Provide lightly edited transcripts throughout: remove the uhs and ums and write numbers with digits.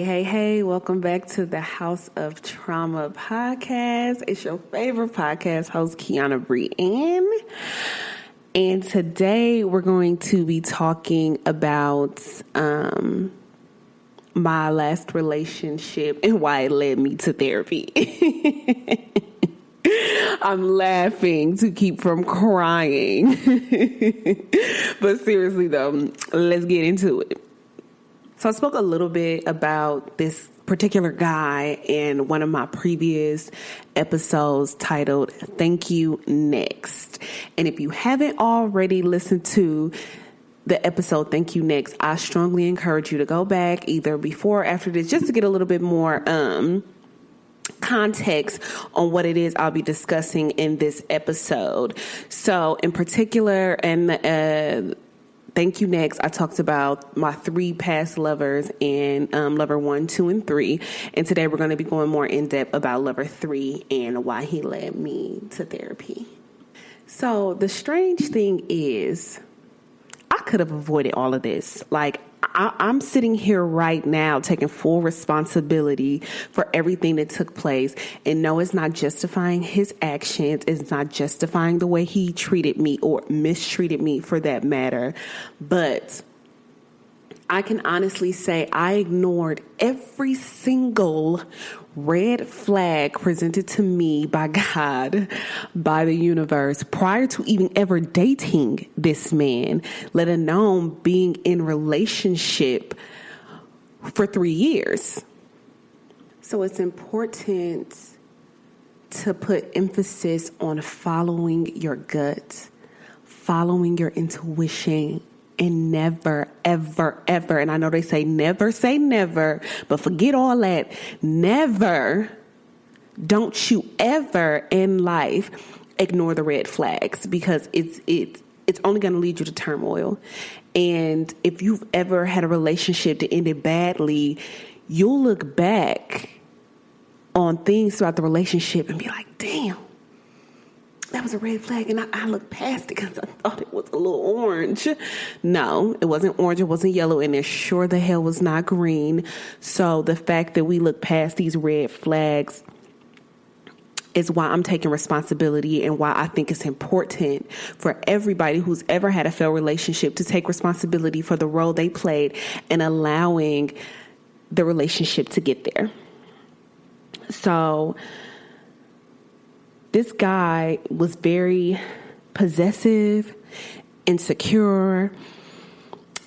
Hey, welcome back to the House of Trauma podcast. It's your favorite podcast host, Kiana Brienne. And today we're going to be talking about my last relationship and why it led me to therapy. I'm laughing to keep from crying. But seriously though, let's get into it. So I spoke a little bit about this particular guy in one of my previous episodes titled Thank You Next. And if you haven't already listened to the episode Thank You Next, I strongly encourage you to go back either before or after this just to get a little bit more context on what it is I'll be discussing in this episode. So in particular, and Thank You Next, I talked about my 3 past lovers and lover 1, 2, and 3. And today we're going to be going more in depth about lover 3 and why he led me to therapy. So the strange thing is, I could have avoided all of this. Like, I'm sitting here right now taking full responsibility for everything that took place. And no, it's not justifying his actions. It's not justifying the way he treated me or mistreated me for that matter. But I can honestly say I ignored every single red flag presented to me by God, by the universe, prior to even ever dating this man, let alone being in relationship for 3 years. So it's important to put emphasis on following your gut, following your intuition, and never, ever, ever, and I know they say never, but forget all that. Never, don't you ever in life ignore the red flags, because it's only going to lead you to turmoil. And if you've ever had a relationship that ended badly, you'll look back on things throughout the relationship and be like, damn, that was a red flag, and I looked past it because I thought it was a little orange. No, it wasn't orange, it wasn't yellow, and it sure the hell was not green. So the fact that we look past these red flags is why I'm taking responsibility, and why I think it's important for everybody who's ever had a failed relationship to take responsibility for the role they played in allowing the relationship to get there. So this guy was very possessive, insecure,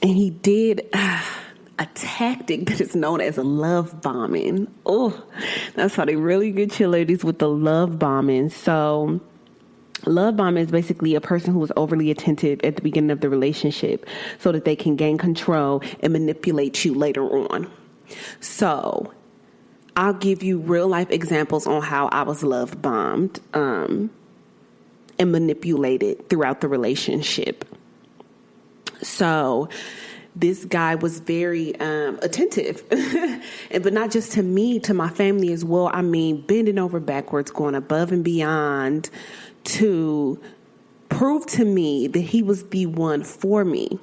and he did a tactic that is known as a love bombing. Oh, that's how they really get you ladies with the love bombing. So love bombing is basically a person who is overly attentive at the beginning of the relationship so that they can gain control and manipulate you later on. So I'll give you real life examples on how I was love bombed and manipulated throughout the relationship. So this guy was very attentive, but not just to me, to my family as well. I mean, bending over backwards, going above and beyond to prove to me that he was the one for me.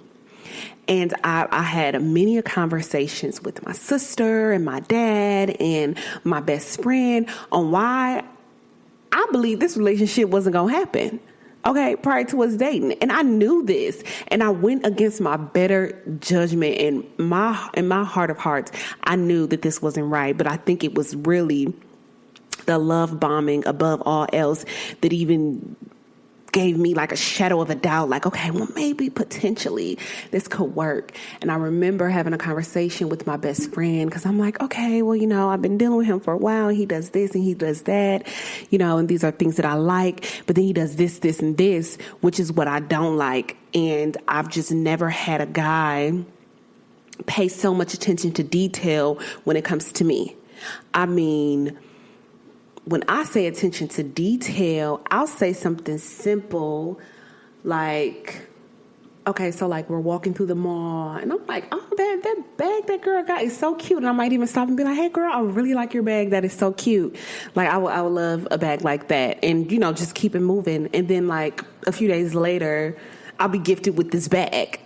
And I had many conversations with my sister and my dad and my best friend on why I believe this relationship wasn't going to happen. Okay, prior to us dating. And I knew this, and I went against my better judgment, and in my heart of hearts, I knew that this wasn't right. But I think it was really the love bombing above all else that even gave me like a shadow of a doubt, like, okay, well, maybe potentially this could work. And I remember having a conversation with my best friend, because I'm like, okay, well, I've been dealing with him for a while. He does this and he does that, and these are things that I like, but then he does this, this, and this, which is what I don't like. And I've just never had a guy pay so much attention to detail when it comes to me. I mean, when I say attention to detail, I'll say something simple like, okay, so like we're walking through the mall and I'm like, oh, that bag that girl got is so cute. And I might even stop and be like, hey girl, I really like your bag. That is so cute. Like I would love a bag like that. And, just keep it moving. And then like a few days later, I'll be gifted with this bag.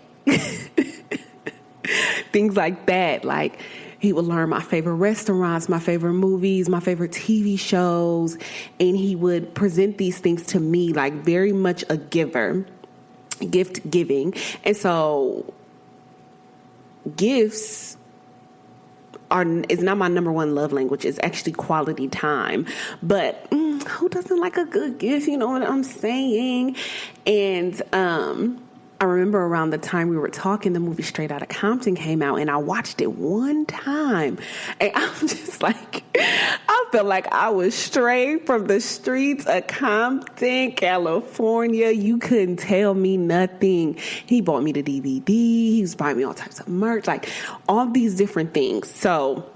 Things like that. Like, He would learn my favorite restaurants, my favorite movies, my favorite TV shows, and he would present these things to me like very much a giver, gift giving. And so gifts is not my number one love language. It's actually quality time. But who doesn't like a good gift? You know what I'm saying? And I remember around the time we were talking, the movie Straight Outta Compton came out, and I watched it one time, and I'm just like, I felt like I was straight from the streets of Compton, California. You couldn't tell me nothing. He bought me the DVD. He was buying me all types of merch, like all these different things. So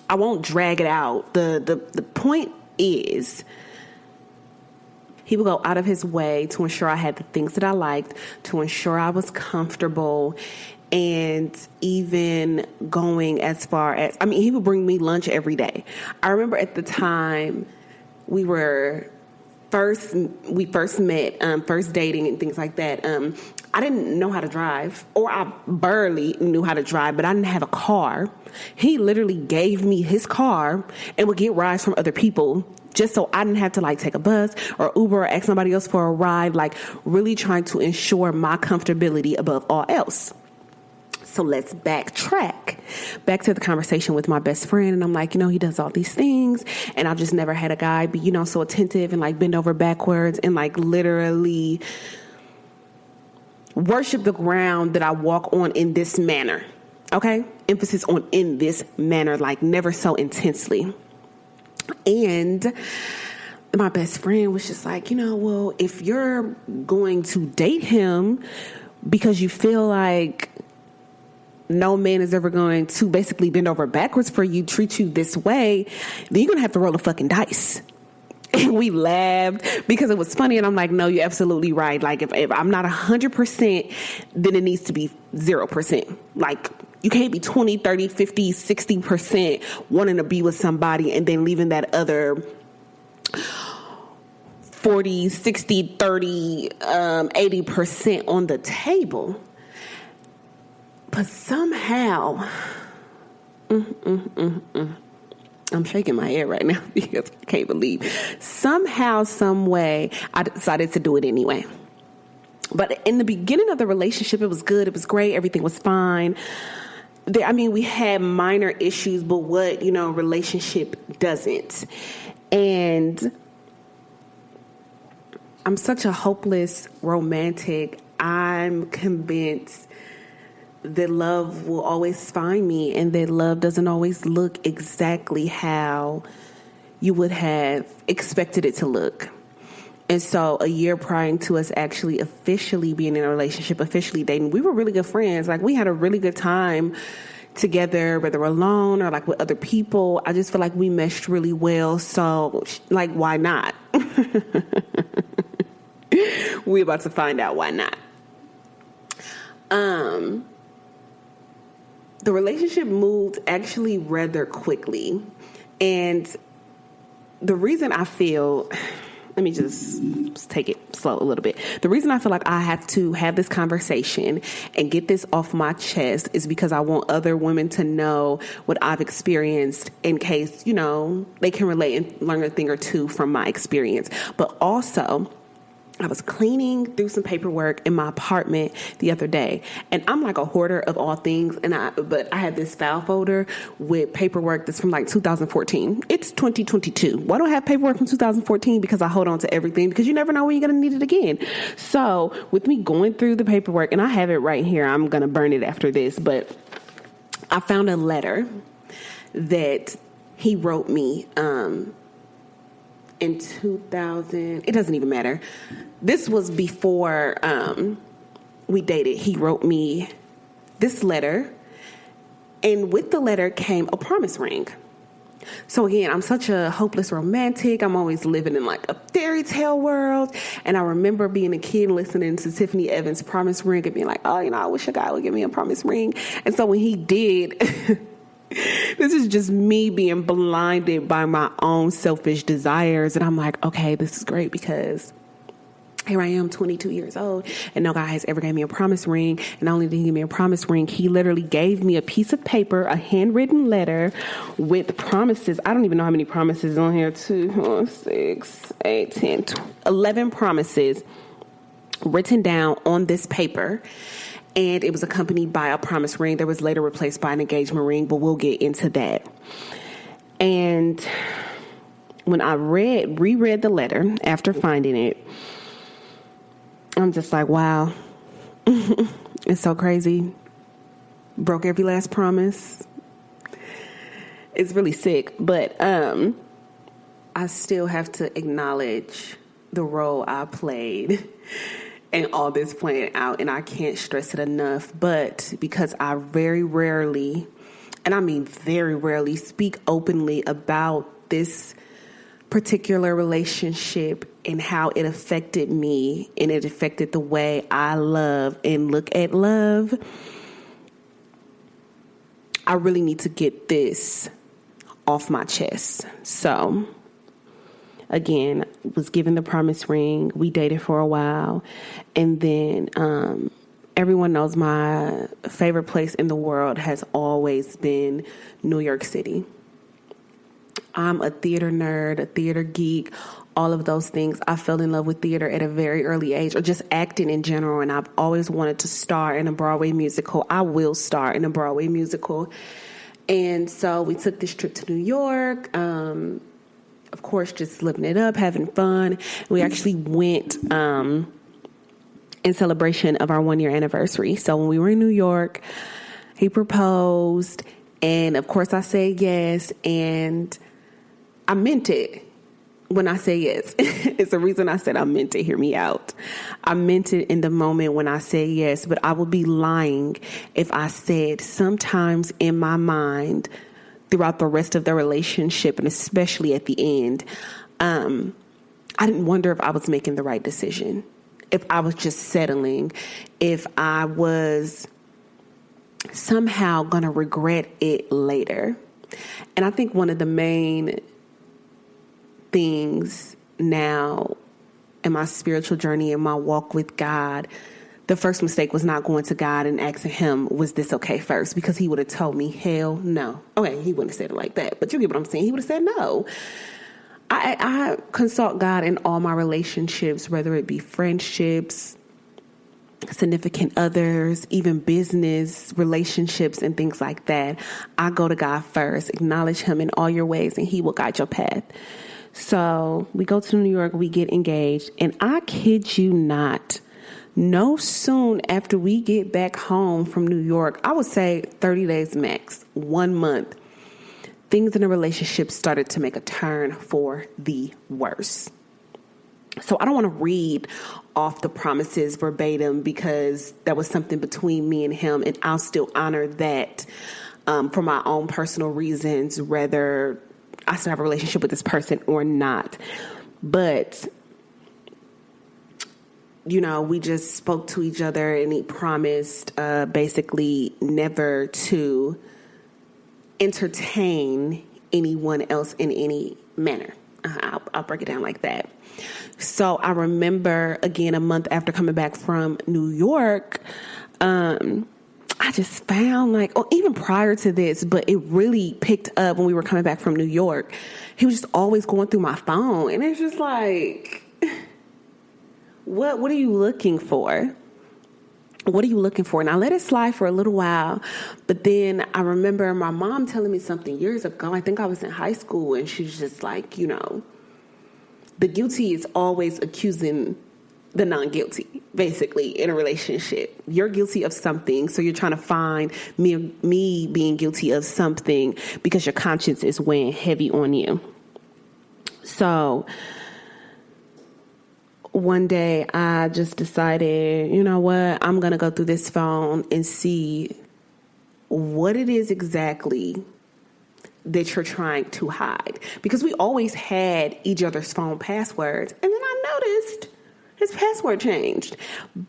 I won't drag it out. The point is, he would go out of his way to ensure I had the things that I liked, to ensure I was comfortable, and even going as far as, he would bring me lunch every day. I remember at the time we first met, first dating and things like that. I didn't know how to drive, or I barely knew how to drive, but I didn't have a car. He literally gave me his car and would get rides from other people just so I didn't have to like take a bus or Uber or ask somebody else for a ride, like really trying to ensure my comfortability above all else. So let's backtrack back to the conversation with my best friend. And I'm like, he does all these things, and I've just never had a guy be, so attentive and like bend over backwards and like literally worship the ground that I walk on in this manner. Okay. Emphasis on in this manner, like never so intensely. And my best friend was just like, well, if you're going to date him because you feel like no man is ever going to basically bend over backwards for you, treat you this way, then you're going to have to roll the fucking dice. And we laughed because it was funny. And I'm like, no, you're absolutely right. Like if I'm not 100%, then it needs to be 0%. Like, you can't be 20, 30, 50, 60% wanting to be with somebody and then leaving that other 40, 60, 30, 80% on the table. But somehow, I'm shaking my head right now because I can't believe. Somehow, some way, I decided to do it anyway. But in the beginning of the relationship, it was good. It was great. Everything was fine. We had minor issues, but what, relationship doesn't. And I'm such a hopeless romantic. I'm convinced that love will always find me, and that love doesn't always look exactly how you would have expected it to look. And so a year prior to us actually officially being in a relationship, officially dating, we were really good friends. Like, we had a really good time together, whether alone or like with other people. I just feel like we meshed really well. So like, why not? We're about to find out why not. The relationship moved actually rather quickly. And the reason I feel... Let me just take it slow a little bit. The reason I feel like I have to have this conversation and get this off my chest is because I want other women to know what I've experienced in case, they can relate and learn a thing or two from my experience. But also, I was cleaning through some paperwork in my apartment the other day, and I'm like a hoarder of all things. But I had this file folder with paperwork that's from like 2014. It's 2022. Why do I have paperwork from 2014? Because I hold on to everything, because you never know when you're going to need it again. So with me going through the paperwork, and I have it right here, I'm going to burn it after this, but I found a letter that he wrote me, in 2000, it doesn't even matter. This was before we dated. He wrote me this letter, and with the letter came a promise ring. So again, I'm such a hopeless romantic. I'm always living in like a fairy tale world. And I remember being a kid listening to Tiffany Evans' promise ring and being like, oh, I wish a guy would give me a promise ring. And so when he did, this is just me being blinded by my own selfish desires. And I'm like, okay, this is great, because Here I am, 22 years old, and no guy has ever gave me a promise ring. And not only did he give me a promise ring, he literally gave me a piece of paper, a handwritten letter with promises. I don't even know how many promises on here. 2, 4, 6, 8, 10, 11 promises written down on this paper. And it was accompanied by a promise ring that was later replaced by an engagement ring, but we'll get into that. And when I reread the letter after finding it, I'm just like, wow, it's so crazy. Broke every last promise. It's really sick. But I still have to acknowledge the role I played in all this playing out. And I can't stress it enough. But because I very rarely, and I mean very rarely, speak openly about this particular relationship and how it affected me and it affected the way I love and look at love, I really need to get this off my chest. So again, was given the promise ring. We dated for a while. And then everyone knows my favorite place in the world has always been New York City. I'm a theater nerd, a theater geek, all of those things. I fell in love with theater at a very early age, or just acting in general. And I've always wanted to star in a Broadway musical. I will star in a Broadway musical. And so we took this trip to New York. Of course, just living it up, having fun. We actually went in celebration of our 1-year anniversary. So when we were in New York, he proposed. And of course, I said yes. And I meant it when I say yes. It's the reason I said I meant it. Hear me out. I meant it in the moment when I said yes, but I would be lying if I said sometimes in my mind throughout the rest of the relationship, and especially at the end, I didn't wonder if I was making the right decision, if I was just settling, if I was somehow going to regret it later. And I think one of the main things now in my spiritual journey, in my walk with God, the first mistake was not going to God and asking him, was this okay first? Because he would have told me, hell no. Okay, he wouldn't have said it like that, but you get what I'm saying. He would have said no. I consult God in all my relationships, whether it be friendships, significant others, even business relationships and things like that. I go to God first, acknowledge him in all your ways, and he will guide your path. So we go to New York, we get engaged, and I kid you not, no soon after we get back home from New York, I would say 30 days max, 1 month, things in the relationship started to make a turn for the worse. So I don't want to read off the promises verbatim because that was something between me and him, and I'll still honor that for my own personal reasons, whether I still have a relationship with this person or not. But, you know, we just spoke to each other, and he promised basically never to entertain anyone else in any manner. I'll break it down like that. So I remember, again, a month after coming back from New York, I just found even prior to this, but it really picked up when we were coming back from New York. He was just always going through my phone. And it's just like, what are you looking for? What are you looking for? And I let it slide for a little while. But then I remember my mom telling me something years ago. I think I was in high school, and she's just like, the guilty is always accusing the non-guilty, basically, in a relationship. You're guilty of something, so you're trying to find me being guilty of something because your conscience is weighing heavy on you. So one day I just decided, you know what, I'm going to go through this phone and see what it is exactly that you're trying to hide. Because we always had each other's phone passwords. And then I noticed his password changed.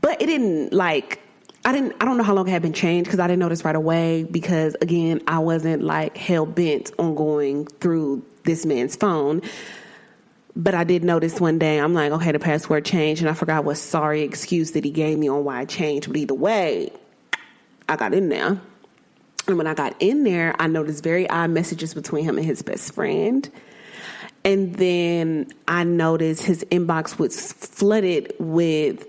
But it didn't I don't know how long it had been changed because I didn't notice right away because, again, I wasn't hell bent on going through this man's phone. But I did notice one day, I'm like, okay, the password changed, and I forgot what sorry excuse that he gave me on why it changed. But either way, I got in there. And when I got in there, I noticed very odd messages between him and his best friend. And then I noticed his inbox was flooded with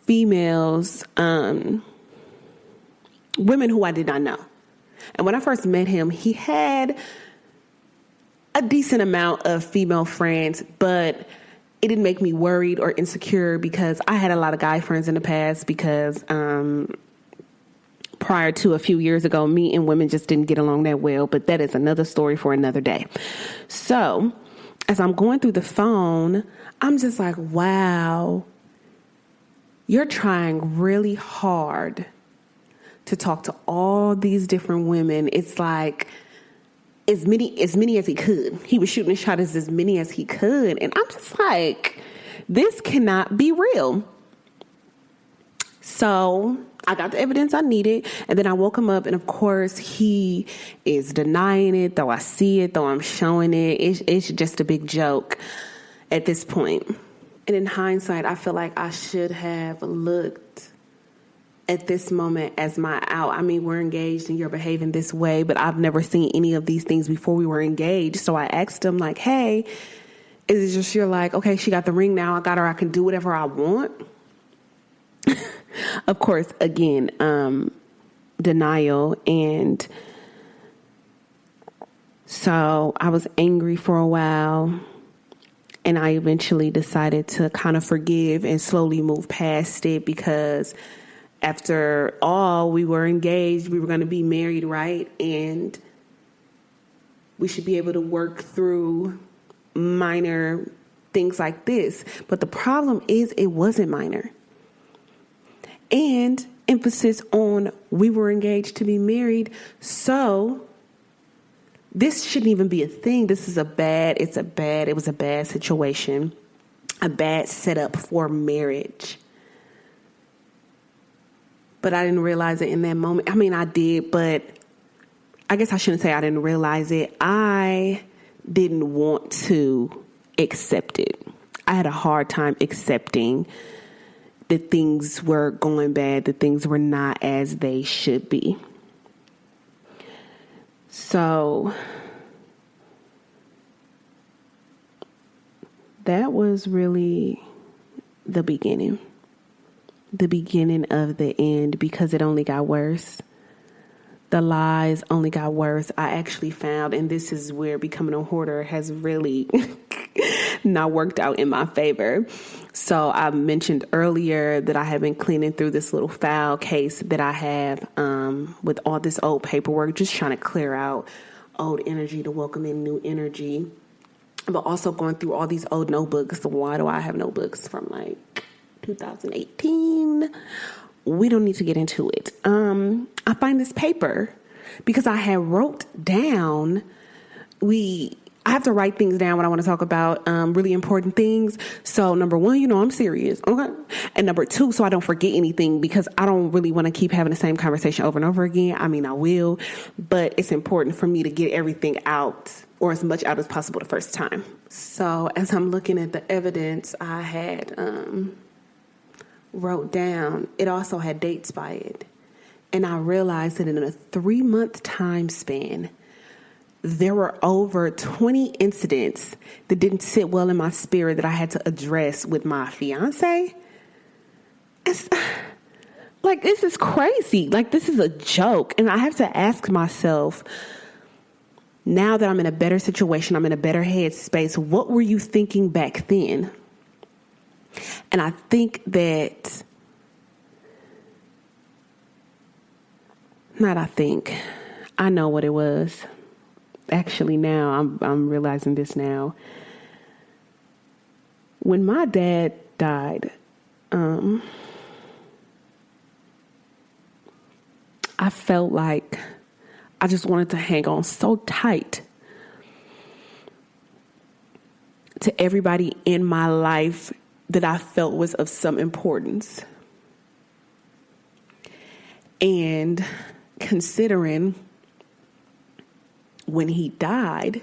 females, women who I did not know. And when I first met him, he had a decent amount of female friends, but it didn't make me worried or insecure because I had a lot of guy friends in the past because prior to a few years ago, me and women just didn't get along that well, but that is another story for another day. So as I'm going through the phone, I'm just like, wow, you're trying really hard to talk to all these different women. It's like as many as he could. He was shooting a shot as many as he could. And I'm just like, this cannot be real. So I got the evidence I needed, and then I woke him up, and of course he is denying it, though I see it, though I'm showing it. It's just a big joke at this point. And in hindsight, I feel like I should have looked at this moment as my out. I mean, we're engaged and you're behaving this way, but I've never seen any of these things before we were engaged. So I asked him like, hey, is it just you're like, okay, she got the ring now, I got her, I can do whatever I want? Of course, again, denial. And so I was angry for a while, and I eventually decided to kind of forgive and slowly move past it because after all, we were engaged, we were going to be married, right? And we should be able to work through minor things like this. But the problem is it wasn't minor. And emphasis on we were engaged to be married. So this shouldn't even be a thing. It was a bad situation, a bad setup for marriage. But I didn't realize it in that moment. I mean, I did, but I guess I shouldn't say I didn't realize it. I didn't want to accept it. I had a hard time accepting that things were going bad, that things were not as they should be. So that was really the beginning of the end, because it only got worse. The lies only got worse. I actually found, and this is where becoming a hoarder has really not worked out in my favor. So I mentioned earlier that I have been cleaning through this little file case that I have with all this old paperwork, just trying to clear out old energy to welcome in new energy, but also going through all these old notebooks. So why do I have notebooks from like 2018? We don't need to get into it. I find this paper because I had wrote down, I have to write things down when I want to talk about really important things. So number one, I'm serious. Okay. And number two, so I don't forget anything, because I don't really want to keep having the same conversation over and over again. I mean, I will, but it's important for me to get everything out, or as much out as possible, the first time. So as I'm looking at the evidence I had wrote down, it also had dates by it. And I realized that in a 3-month time span, there were over 20 incidents that didn't sit well in my spirit that I had to address with my fiance. It's like, this is crazy. Like, this is a joke. And I have to ask myself, now that I'm in a better situation, I'm in a better headspace, what were you thinking back then? And I think that, I know what it was. Actually, now I'm realizing this now. When my dad died, I felt like I just wanted to hang on so tight to everybody in my life that I felt was of some importance. And considering when he died,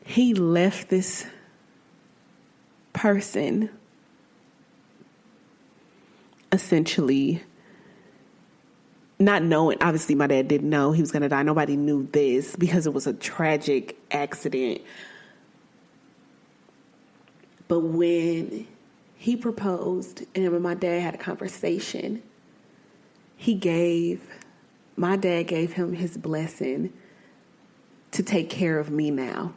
he left this person essentially not knowing. Obviously, my dad didn't know he was going to die. Nobody knew this because it was a tragic accident. But when he proposed and when my dad had a conversation, my dad gave him his blessing to take care of me now,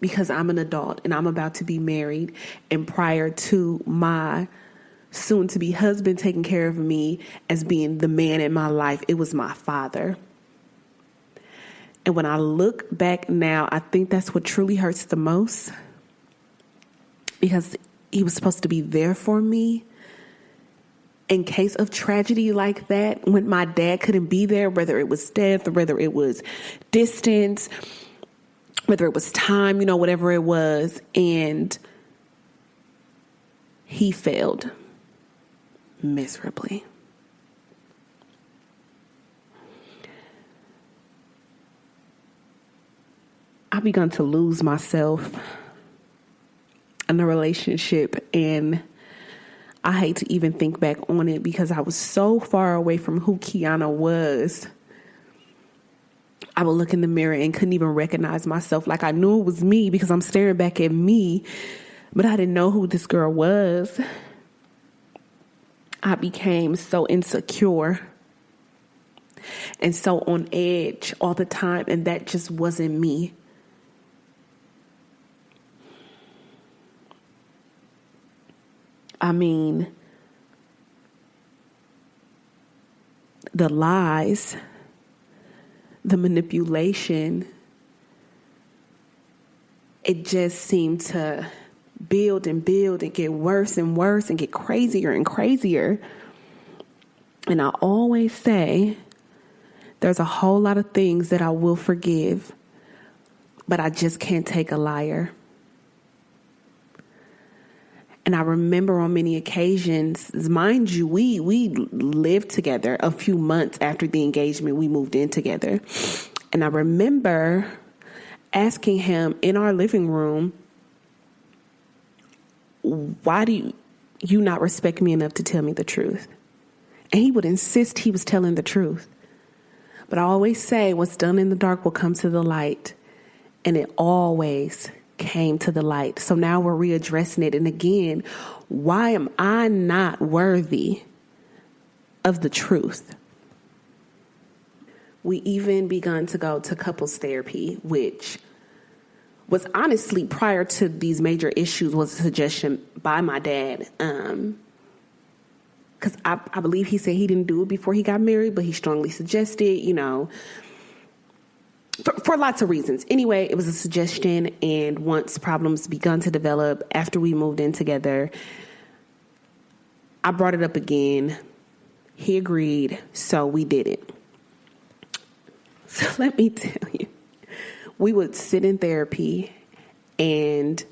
because I'm an adult and I'm about to be married. And prior to my soon-to-be husband taking care of me as being the man in my life, it was my father. And when I look back now, I think that's what truly hurts the most, because he was supposed to be there for me in case of tragedy like that, when my dad couldn't be there, whether it was death or whether it was distance, whether it was time, whatever it was. And he failed miserably. I begun to lose myself in a relationship, and I hate to even think back on it because I was so far away from who Kiana was. I would look in the mirror and couldn't even recognize myself. Like, I knew it was me because I'm staring back at me, but I didn't know who this girl was. I became so insecure and so on edge all the time, and that just wasn't me. I mean, the lies, the manipulation, it just seemed to build and build and get worse and worse and get crazier and crazier. And I always say, there's a whole lot of things that I will forgive, but I just can't take a liar. And I remember on many occasions, mind you, we lived together a few months after the engagement. We moved in together. And I remember asking him in our living room, why do you not respect me enough to tell me the truth? And he would insist he was telling the truth. But I always say, what's done in the dark will come to the light. And it always came to the light. So now we're readdressing it. And again, why am I not worthy of the truth? We even begun to go to couples therapy, which was honestly, prior to these major issues, was a suggestion by my dad. Because I believe he said he didn't do it before he got married, but he strongly suggested, for lots of reasons. Anyway, it was a suggestion. And once problems begun to develop after we moved in together, I brought it up again. He agreed. So we did it. So let me tell you, we would sit in therapy and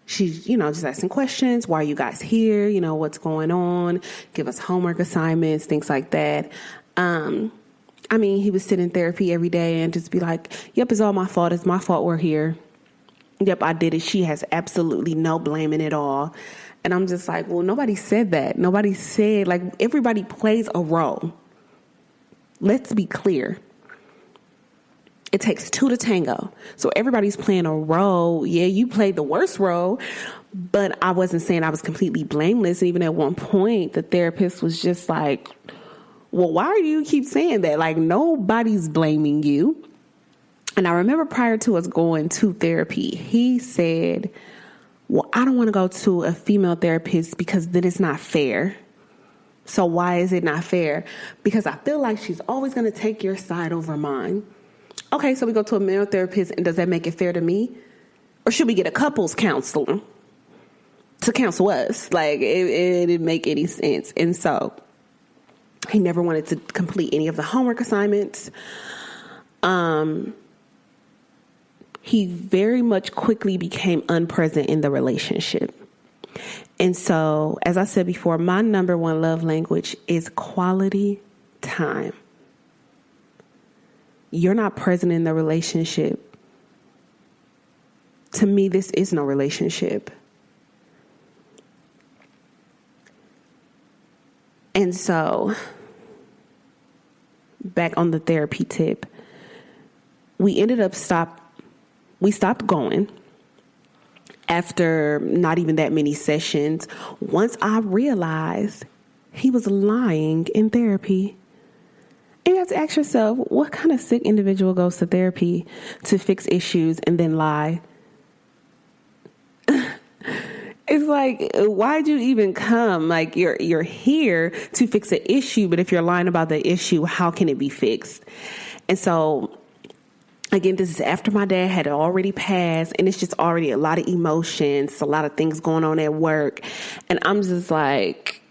she's, just asking questions. Why are you guys here? What's going on? Give us homework assignments, things like that. He would sit in therapy every day and just be like, yep, it's all my fault. It's my fault we're here. Yep, I did it. She has absolutely no blame in it all. And I'm just like, well, nobody said that. Nobody said, everybody plays a role. Let's be clear. It takes two to tango. So everybody's playing a role. Yeah, you played the worst role, but I wasn't saying I was completely blameless. Even at one point, the therapist was just like, well, why do you keep saying that? Nobody's blaming you. And I remember prior to us going to therapy, he said, well, I don't want to go to a female therapist because then it's not fair. So why is it not fair? Because I feel like she's always going to take your side over mine. Okay, so we go to a male therapist, and does that make it fair to me? Or should we get a couples counselor to counsel us? It didn't make any sense. And so he never wanted to complete any of the homework assignments. He very much quickly became unpresent in the relationship. And so, as I said before, my number one love language is quality time. You're not present in the relationship. to me, this is no relationship. And so, back on the therapy tip, we stopped going after not even that many sessions. Once I realized he was lying in therapy. And you have to ask yourself, what kind of sick individual goes to therapy to fix issues and then lie? It's like, why'd you even come? Like, you're here to fix an issue, but if you're lying about the issue, how can it be fixed? And so, again, this is after my dad had already passed, and it's just already a lot of emotions, a lot of things going on at work. And I'm just like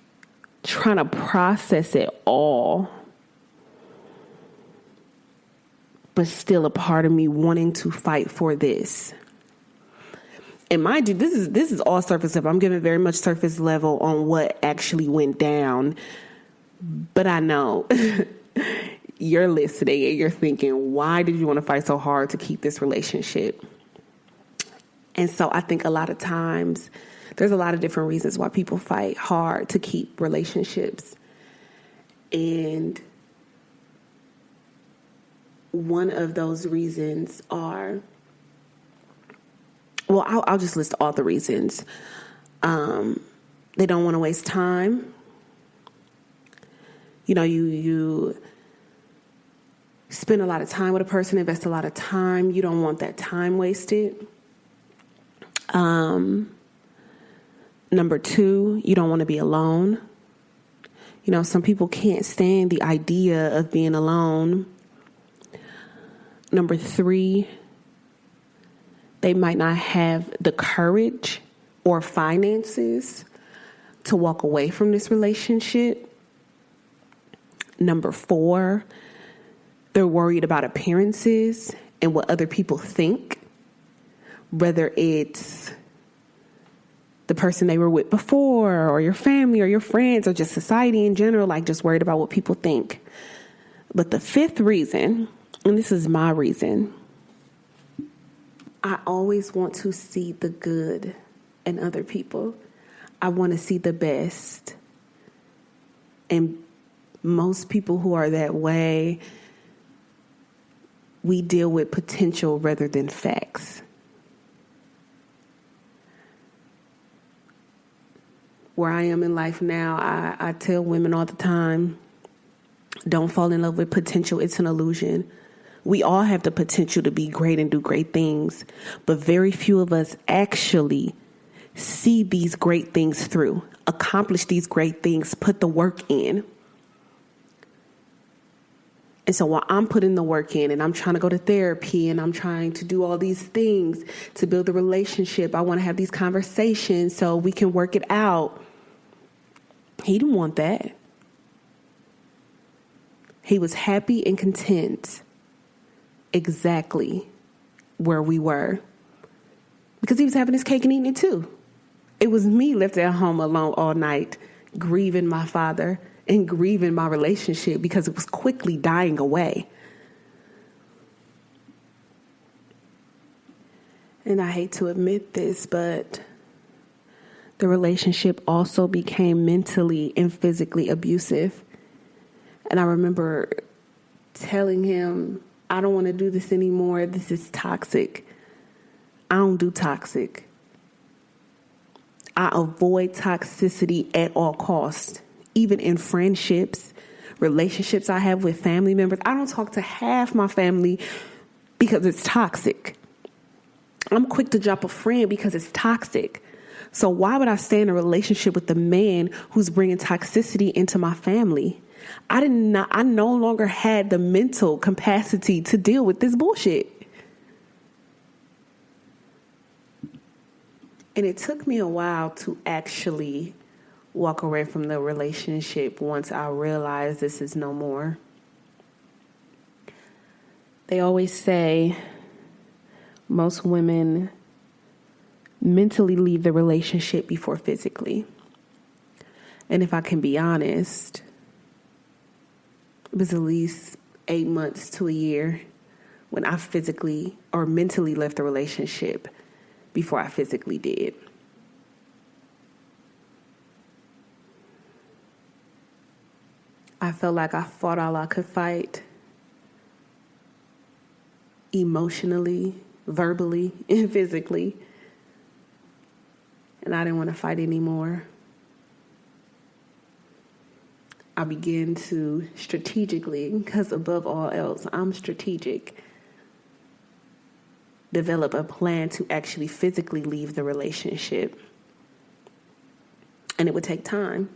trying to process it all. But still a part of me wanting to fight for this. And mind you, this is all surface level. I'm giving very much surface level on what actually went down. But I know you're listening and you're thinking, why did you want to fight so hard to keep this relationship? And so I think a lot of times there's a lot of different reasons why people fight hard to keep relationships. And one of those reasons are, well, I'll just list all the reasons. They don't want to waste time. You know, you spend a lot of time with a person, invest a lot of time. You don't want that time wasted. Number 2, you don't want to be alone. You know, some people can't stand the idea of being alone. Number 3, they might not have the courage or finances to walk away from this relationship. Number 4, they're worried about appearances and what other people think, whether it's the person they were with before or your family or your friends or just society in general, like just worried about what people think. But the 5th reason, and this is my reason, I always want to see the good in other people. I want to see the best. And most people who are that way, we deal with potential rather than facts. Where I am in life now, I tell women all the time, don't fall in love with potential. It's an illusion. We all have the potential to be great and do great things, but very few of us actually see these great things through, accomplish these great things, put the work in. And so while I'm putting the work in and I'm trying to go to therapy and I'm trying to do all these things to build a relationship, I want to have these conversations so we can work it out. He didn't want that. He was happy and content exactly where we were because he was having his cake and eating it too. It was me left at home alone all night, grieving my father and grieving my relationship because it was quickly dying away. And I hate to admit this, but the relationship also became mentally and physically abusive. And I remember telling him, I don't want to do this anymore. This is toxic. I don't do toxic. I avoid toxicity at all costs. Even in friendships, relationships I have with family members, I don't talk to half my family because it's toxic. I'm quick to drop a friend because it's toxic. So why would I stay in a relationship with a man who's bringing toxicity into my family? I no longer had the mental capacity to deal with this bullshit. And it took me a while to actually walk away from the relationship once I realized this is no more. They always say most women mentally leave the relationship before physically. And if I can be honest, it was at least 8 months to a year when I physically or mentally left the relationship before I physically did. I felt like I fought all I could fight, emotionally, verbally, and physically. And I didn't want to fight anymore. I began to strategically, because above all else, I'm strategic, develop a plan to actually physically leave the relationship. And it would take time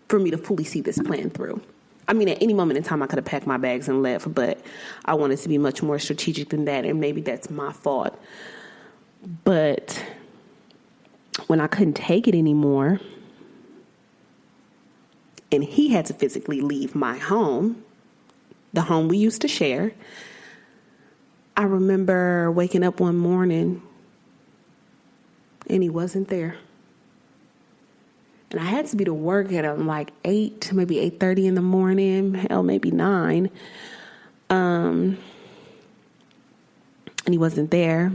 for me to fully see this plan through. I mean, at any moment in time, I could have packed my bags and left, but I wanted to be much more strategic than that, and maybe that's my fault. But when I couldn't take it anymore, and he had to physically leave my home, the home we used to share, I remember waking up one morning, and he wasn't there. And I had to be to work at like 8, maybe 8:30 in the morning, hell, maybe 9. And he wasn't there.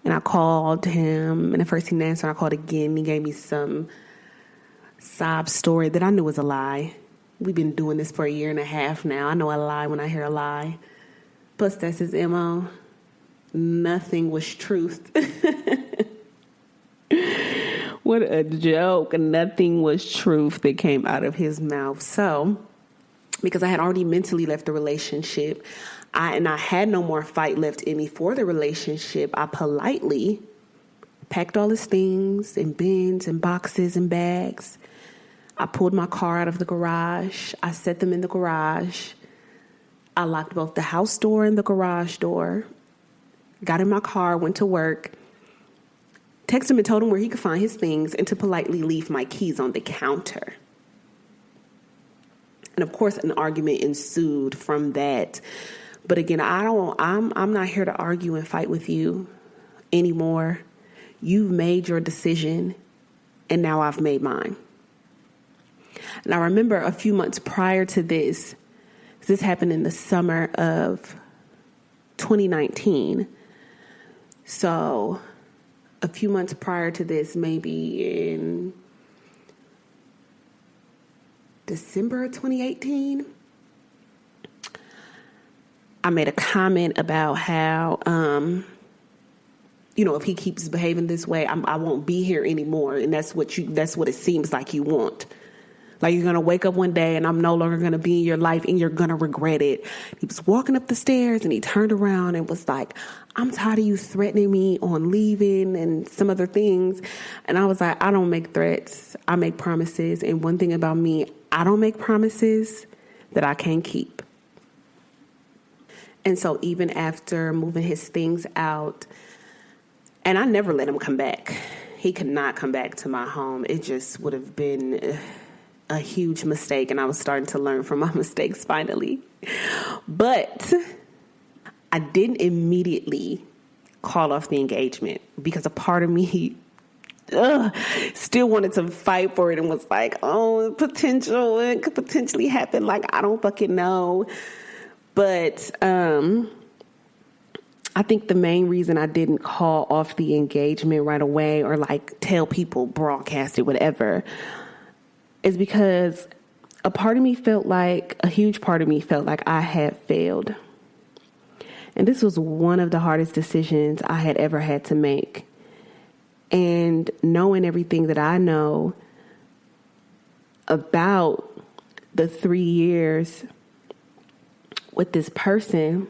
And I called him, and at first he didn't answer. I called again. He gave me some sob story that I knew was a lie. We've been doing this for 1.5 years now. I know a lie when I hear a lie. Plus, that's his MO. Nothing was truth. What a joke. Nothing was truth that came out of his mouth. So, because I had already mentally left the relationship, I had no more fight left in me for the relationship, I politely packed all his things in bins and boxes and bags. I pulled my car out of the garage. I set them in the garage. I locked both the house door and the garage door. Got in my car, went to work. Texted him and told him where he could find his things and to politely leave my keys on the counter. And of course, an argument ensued from that. But again, I'm not here to argue and fight with you anymore. You've made your decision, and now I've made mine. And I remember a few months prior to this happened in the summer of 2019. So a few months prior to this, maybe in December of 2018, I made a comment about how, if he keeps behaving this way, I won't be here anymore. And that's what it seems like you want. Like you're going to wake up one day and I'm no longer going to be in your life and you're going to regret it. He was walking up the stairs and he turned around and was like, I'm tired of you threatening me on leaving and some other things. And I was like, I don't make threats. I make promises. And one thing about me, I don't make promises that I can't keep. And so even after moving his things out, and I never let him come back. He could not come back to my home. It just would have been a huge mistake, and I was starting to learn from my mistakes finally. But I didn't immediately call off the engagement because a part of me still wanted to fight for it and was like, it could potentially happen. Like, I don't fucking know. But I think the main reason I didn't call off the engagement right away or like tell people, broadcast it, whatever, is because a huge part of me felt like I had failed. And this was one of the hardest decisions I had ever had to make. And knowing everything that I know about the 3 years with this person,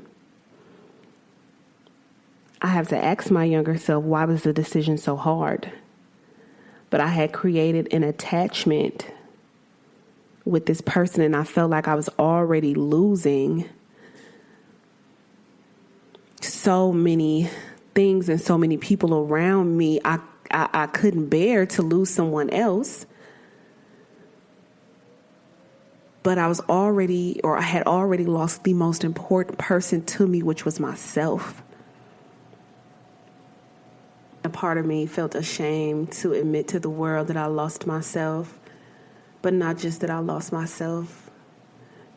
I have to ask my younger self, why was the decision so hard? But I had created an attachment with this person, and I felt like I was already losing so many things and so many people around me. I couldn't bear to lose someone else. But I had already lost the most important person to me, which was myself. A part of me felt ashamed to admit to the world that I lost myself. But not just that I lost myself,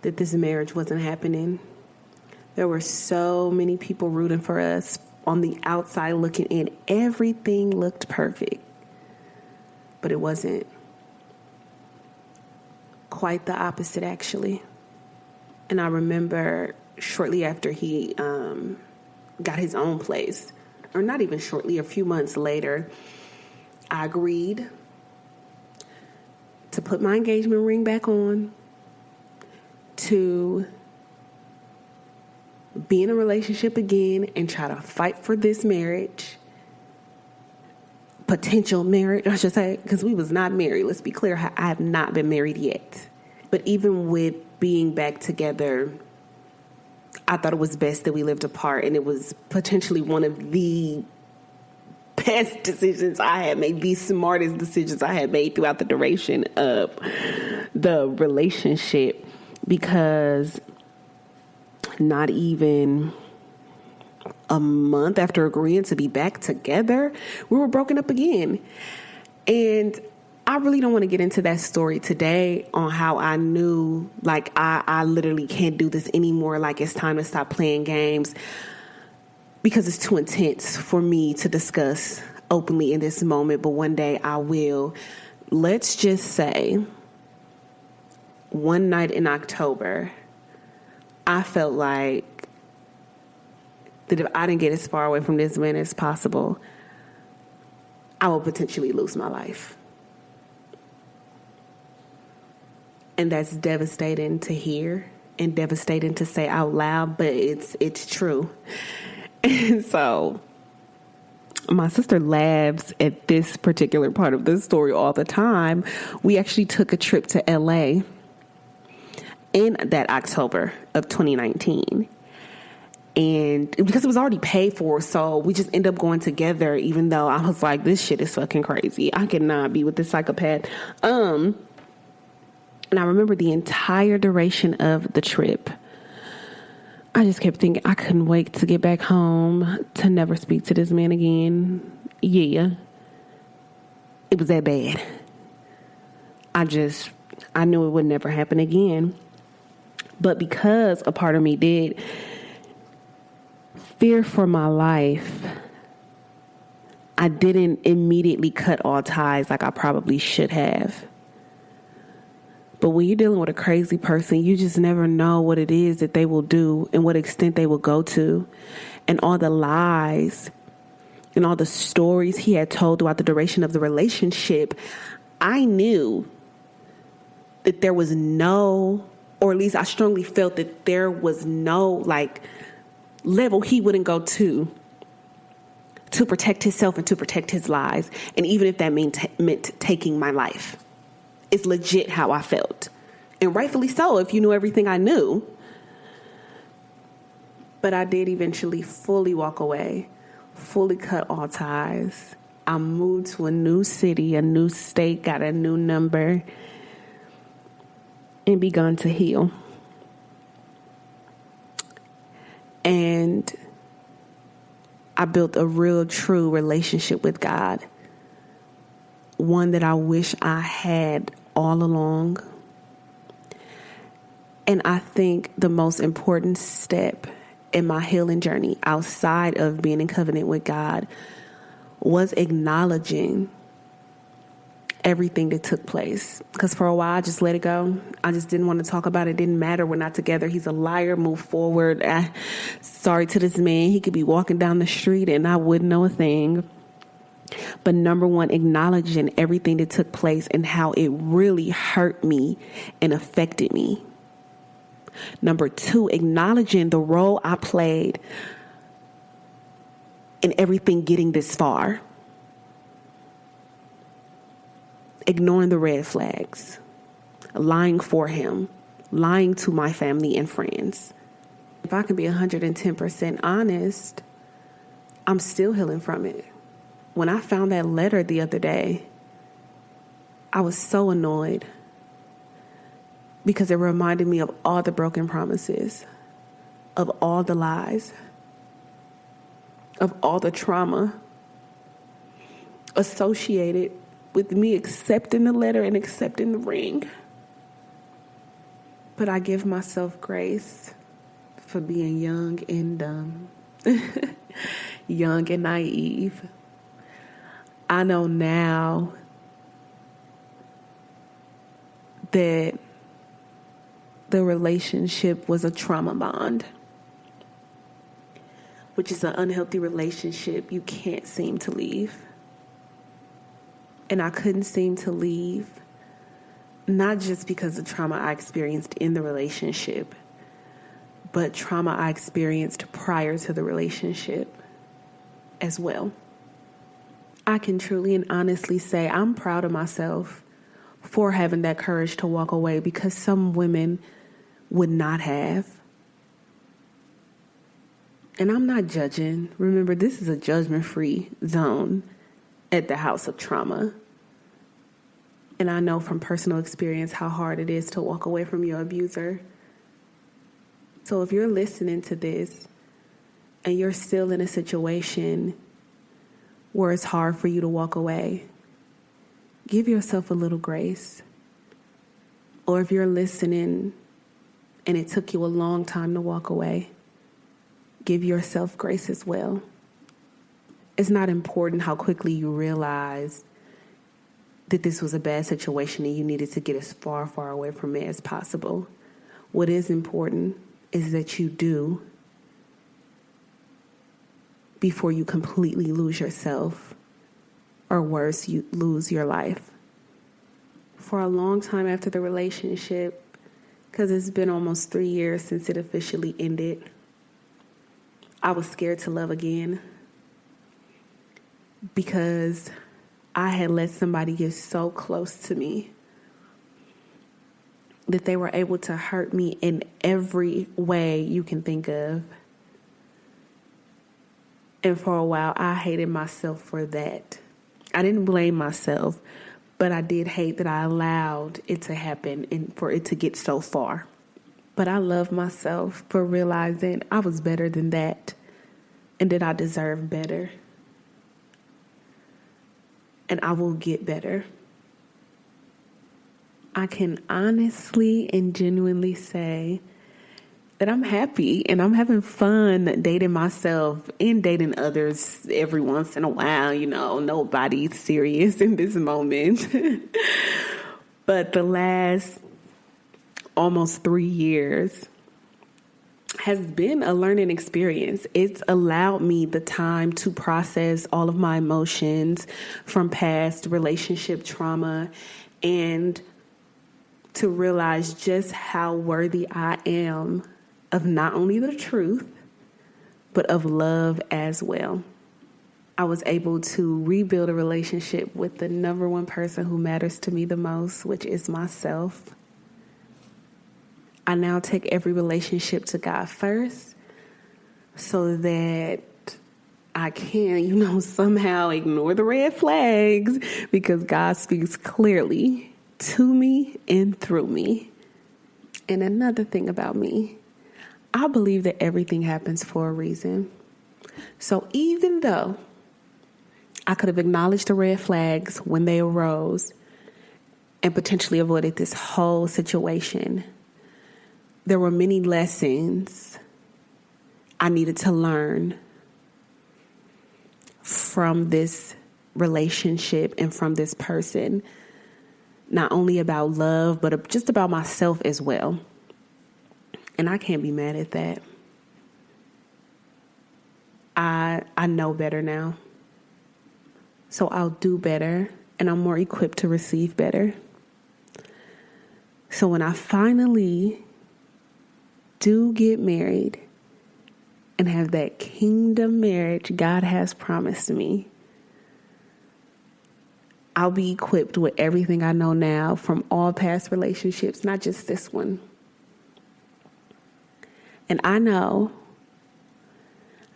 that this marriage wasn't happening. There were so many people rooting for us on the outside looking in, everything looked perfect. But it wasn't. Quite the opposite, actually. And I remember shortly after he got his own place, or not even shortly, a few months later, I agreed to put my engagement ring back on, to be in a relationship again and try to fight for this marriage. Potential marriage, I should say, because we was not married. Let's be clear, I have not been married yet. But even with being back together, I thought it was best that we lived apart, and it was potentially one of the best decisions I had made, the smartest decisions I had made throughout the duration of the relationship, because not even a month after agreeing to be back together, we were broken up again. And I really don't want to get into that story today on how I knew, like, I literally can't do this anymore. Like, it's time to stop playing games, because it's too intense for me to discuss openly in this moment. But one day I will. Let's just say one night in October, I felt like that if I didn't get as far away from this man as possible, I would potentially lose my life. And that's devastating to hear and devastating to say out loud, but it's true. And so my sister laughs at this particular part of the story all the time. We actually took a trip to LA in that October of 2019. And because it was already paid for, so we just ended up going together, even though I was like, this shit is fucking crazy. I cannot be with this psychopath. And I remember the entire duration of the trip, I just kept thinking I couldn't wait to get back home, to never speak to this man again. Yeah. It was that bad. I knew it would never happen again. But because a part of me did fear for my life, I didn't immediately cut all ties like I probably should have. But when you're dealing with a crazy person, you just never know what it is that they will do and what extent they will go to. And all the lies and all the stories he had told throughout the duration of the relationship, I knew that there was no, or at least I strongly felt that there was no, like, level he wouldn't go to protect himself and to protect his lies. And even if that meant taking my life. It's legit how I felt. And rightfully so, if you knew everything I knew. But I did eventually fully walk away, fully cut all ties. I moved to a new city, a new state, got a new number, and begun to heal. And I built a real, true relationship with God. One that I wish I had all along. And I think the most important step in my healing journey outside of being in covenant with God was acknowledging everything that took place. Because for a while, I just let it go. I just didn't want to talk about it. It didn't matter. We're not together. He's a liar. Move forward. Sorry to this man. He could be walking down the street and I wouldn't know a thing. But number one, acknowledging everything that took place and how it really hurt me and affected me. Number two, acknowledging the role I played in everything getting this far. Ignoring the red flags, lying for him, lying to my family and friends. If I can be 110% honest, I'm still healing from it. When I found that letter the other day, I was so annoyed because it reminded me of all the broken promises, of all the lies, of all the trauma associated with me accepting the letter and accepting the ring. But I give myself grace for being young and dumb. young and naive. I know now that the relationship was a trauma bond, which is an unhealthy relationship you can't seem to leave. And I couldn't seem to leave, not just because of trauma I experienced in the relationship, but trauma I experienced prior to the relationship as well. I can truly and honestly say I'm proud of myself for having that courage to walk away, because some women would not have. And I'm not judging. Remember, this is a judgment-free zone at the House of Trauma. And I know from personal experience how hard it is to walk away from your abuser. So if you're listening to this and you're still in a situation where it's hard for you to walk away, give yourself a little grace. Or if you're listening and it took you a long time to walk away, give yourself grace as well. It's not important how quickly you realize that this was a bad situation and you needed to get as far, far away from it as possible. What is important is that you do before you completely lose yourself, or worse, you lose your life. For a long time after the relationship, because it's been almost 3 years since it officially ended, I was scared to love again, because I had let somebody get so close to me that they were able to hurt me in every way you can think of. And for a while, I hated myself for that. I didn't blame myself, but I did hate that I allowed it to happen and for it to get so far. But I love myself for realizing I was better than that and that I deserve better. And I will get better. I can honestly and genuinely say that I'm happy and I'm having fun dating myself and dating others every once in a while. You know, nobody's serious in this moment. But the last almost 3 years has been a learning experience. It's allowed me the time to process all of my emotions from past relationship trauma and to realize just how worthy I am of not only the truth, but of love as well. I was able to rebuild a relationship with the number one person who matters to me the most, which is myself. I now take every relationship to God first so that I can, somehow ignore the red flags, because God speaks clearly to me and through me. And another thing about me, I believe that everything happens for a reason. So even though I could have acknowledged the red flags when they arose and potentially avoided this whole situation, there were many lessons I needed to learn from this relationship and from this person, not only about love, but just about myself as well. And I can't be mad at that. I know better now. So I'll do better, and I'm more equipped to receive better. So when I finally do get married and have that kingdom marriage God has promised me, I'll be equipped with everything I know now from all past relationships, not just this one. And I know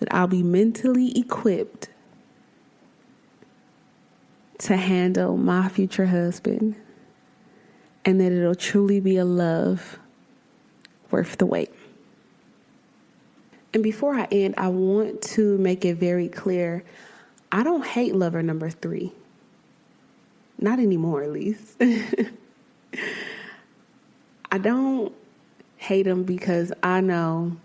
that I'll be mentally equipped to handle my future husband, and that it'll truly be a love worth the wait. And before I end, I want to make it very clear, I don't hate lover number 3. Not anymore, at least. I don't hate him because I know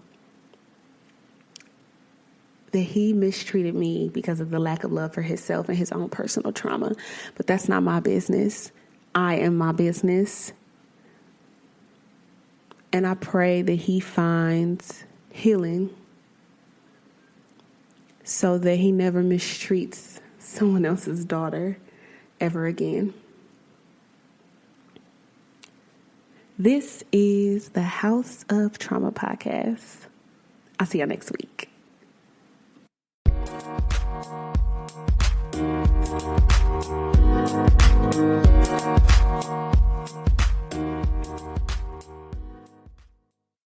that he mistreated me because of the lack of love for himself and his own personal trauma. But that's not my business. I am my business. And I pray that he finds healing so that he never mistreats someone else's daughter ever again. This is the House of Trauma podcast. I'll see y'all next week.